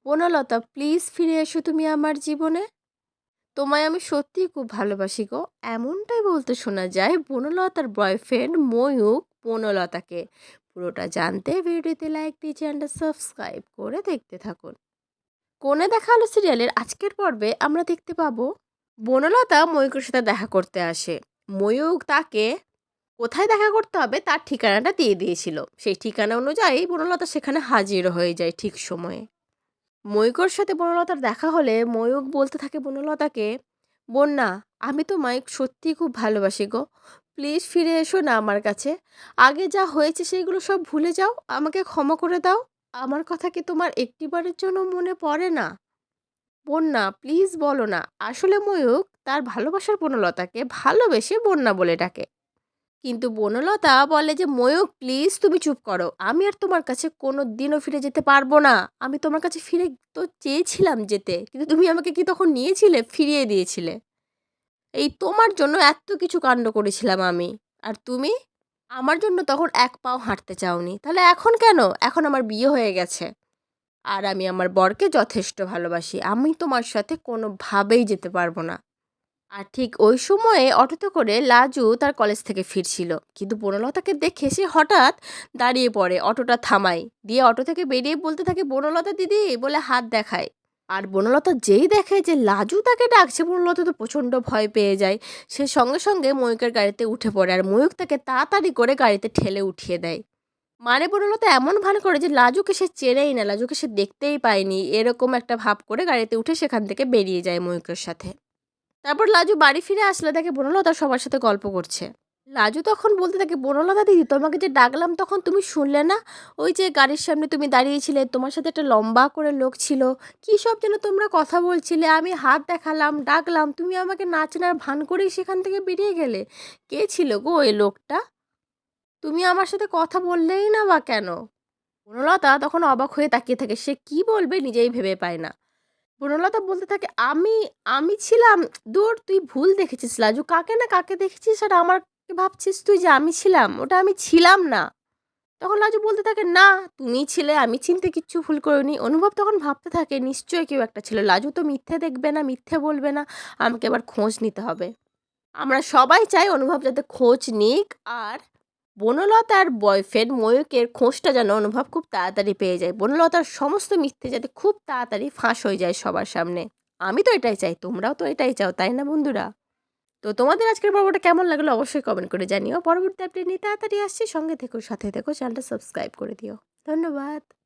Banalata, please ফিরে এসো তুমি আমার জীবনে। তোমায় আমি সত্যিই খুব ভালোবাসি গো। এমনটাই বলতে শোনা যায় বনলতার বয়ফ্রেন্ড ময়ূক বনলতাকে। পুরোটা জানতে ভিডিওতে লাইক দিয়ে চ্যানেলটা সাবস্ক্রাইব করে দেখতে থাকুন। কোণে দেখা আলো সিরিয়ালের আজকের পর্বে আমরা দেখতে পাবো বনলতা ময়ূকের সাথে দেখা করতে আসে। ময়ূক তাকে কোথায় দেখা করতে হবে তার ঠিকানাটা দিয়ে দিয়েছিল। সেই ঠিকানা অনুযায়ী বনলতা সেখানে হাজির হয়ে যায় ঠিক সময়ে। ময়ূকর সাথে বনলতার দেখা হলে ময়ূক বলতে থাকে বনলতাকে, বন্যা, আমি তোমায় সত্যিই খুব ভালোবাসি গো। প্লিজ ফিরে এসো না আমার কাছে। আগে যা হয়েছে সেগুলো সব ভুলে যাও, আমাকে ক্ষমা করে দাও। আমার কথা কি তোমার একটিবারের জন্য মনে পড়ে না? বন্যা, প্লিজ বলো না। আসলে ময়ূক তার ভালোবাসার বনলতাকে ভালোবেসে বন্যা বলে ডাকে। কিন্তু বনলতা বলে যে, ময়ূক প্লিজ তুমি চুপ করো। আমি আর তোমার কাছে কোনো দিনও ফিরে যেতে পারবো না। আমি তোমার কাছে ফিরে তো চেয়েছিলাম যেতে। কিন্তু তুমি আমাকে কি তখন নিয়েছিলে? ফিরিয়ে দিয়েছিলে। এই তোমার জন্য এত কিছু কাণ্ড করেছিলাম আমি। আর তুমি আমার জন্য তখন এক পাও হাঁটতে চাওনি। তাহলে এখন কেন? এখন আমার বিয়ে হয়ে গেছে। আর আমি আমার বরকে যথেষ্ট ভালোবাসি। আমি তোমার সাথে কোনোভাবেই যেতে পারবো না। আর ঠিক ওই সময়ে অটোতে করে লাজু তার কলেজ থেকে ফিরছিল। কিন্তু বনলতাকে দেখে সে হঠাৎ দাঁড়িয়ে পড়ে, অটোটা থামায়। দিয়ে অটো থেকে বেরিয়ে বলতে থাকে, বনলতা দিদি বলে হাত দেখায়। আর বনলতা যেই দেখে যে লাজু তাকে ডাকছে, বনলতা তো প্রচণ্ড ভয় পেয়ে যায়। সে সঙ্গে সঙ্গে ময়ূকের গাড়িতে উঠে পড়ে আর ময়ূক তাকে তাড়াতাড়ি করে গাড়িতে ঠেলে উঠিয়ে দেয়। মানে বনলতা এমন ভান করে যে লাজুকে সে চেনেই না, লাজুকে সে দেখতেই পায়নি, এরকম একটা ভাব করে গাড়িতে উঠে সেখান থেকে বেরিয়ে যায় ময়ূকের সাথে। তারপর লাজু বাড়ি ফিরে আসলে দেখে বনলতা সবার সাথে গল্প করছে। লাজু তখন বলতে থাকে, বনলতা দিদি তোমাকে যে ডাকলাম তখন তুমি শুনলে না? ওই যে গাড়ির সামনে তুমি দাঁড়িয়েছিলে, তোমার সাথে একটা লম্বা করে লোক ছিল, কী সব যেন তোমরা কথা বলছিলে, আমি হাত দেখালাম, ডাকলাম, তুমি আমাকে না চেনার ভান করেই সেখান থেকে বেরিয়ে গেলে। কে ছিল গো ওই লোকটা? তুমি আমার সাথে কথা বললেই না বা কেন? বনলতা তখন অবাক হয়ে তাকিয়ে থাকে, সে কি বলবে নিজেই ভেবে পায় না। বনলতা বলতে থাকে, আমি ছিলাম। দূর, তুই ভুল দেখেছিস লাজু। কাকে না কাকে দেখেছিস আর আমাকে ভাবছিস তুই যে আমি ছিলাম। ওটা আমি ছিলাম না। তখন লাজু বলতে থাকে, না, তুমিই ছিলে, আমি চিনতে কিচ্ছু ভুল করিনি। অনুভব তখন ভাবতে থাকে নিশ্চয়ই কেউ একটা ছিল। লাজু তো মিথ্যে দেখবে না, মিথ্যে বলবে না। আমাকে এবার খোঁজ নিতে হবে। আমরা সবাই চাই অনুভব যাতে খোঁজ নিক, আর বনলতার বয়ফ্রেন্ড ময়ূকের খোঁজটা যেন অনুভব খুব তাড়াতাড়ি পেয়ে যায়। বনলতার সমস্ত মিথ্যে যাতে খুব তাড়াতাড়ি ফাঁস হয়ে যায় সবার সামনে। আমি তো এটাই চাই, তোমরাও তো এটাই চাও, তাই না বন্ধুরা? তো তোমাদের আজকের পর্বটা কেমন লাগলো অবশ্যই কমেন্ট করে জানিও। পরবর্তী আপডেট নিয়ে তাড়াতাড়ি আসছি, সঙ্গে থেকো, সাথে থেকো, চ্যানেলটা সাবস্ক্রাইব করে দিও। ধন্যবাদ।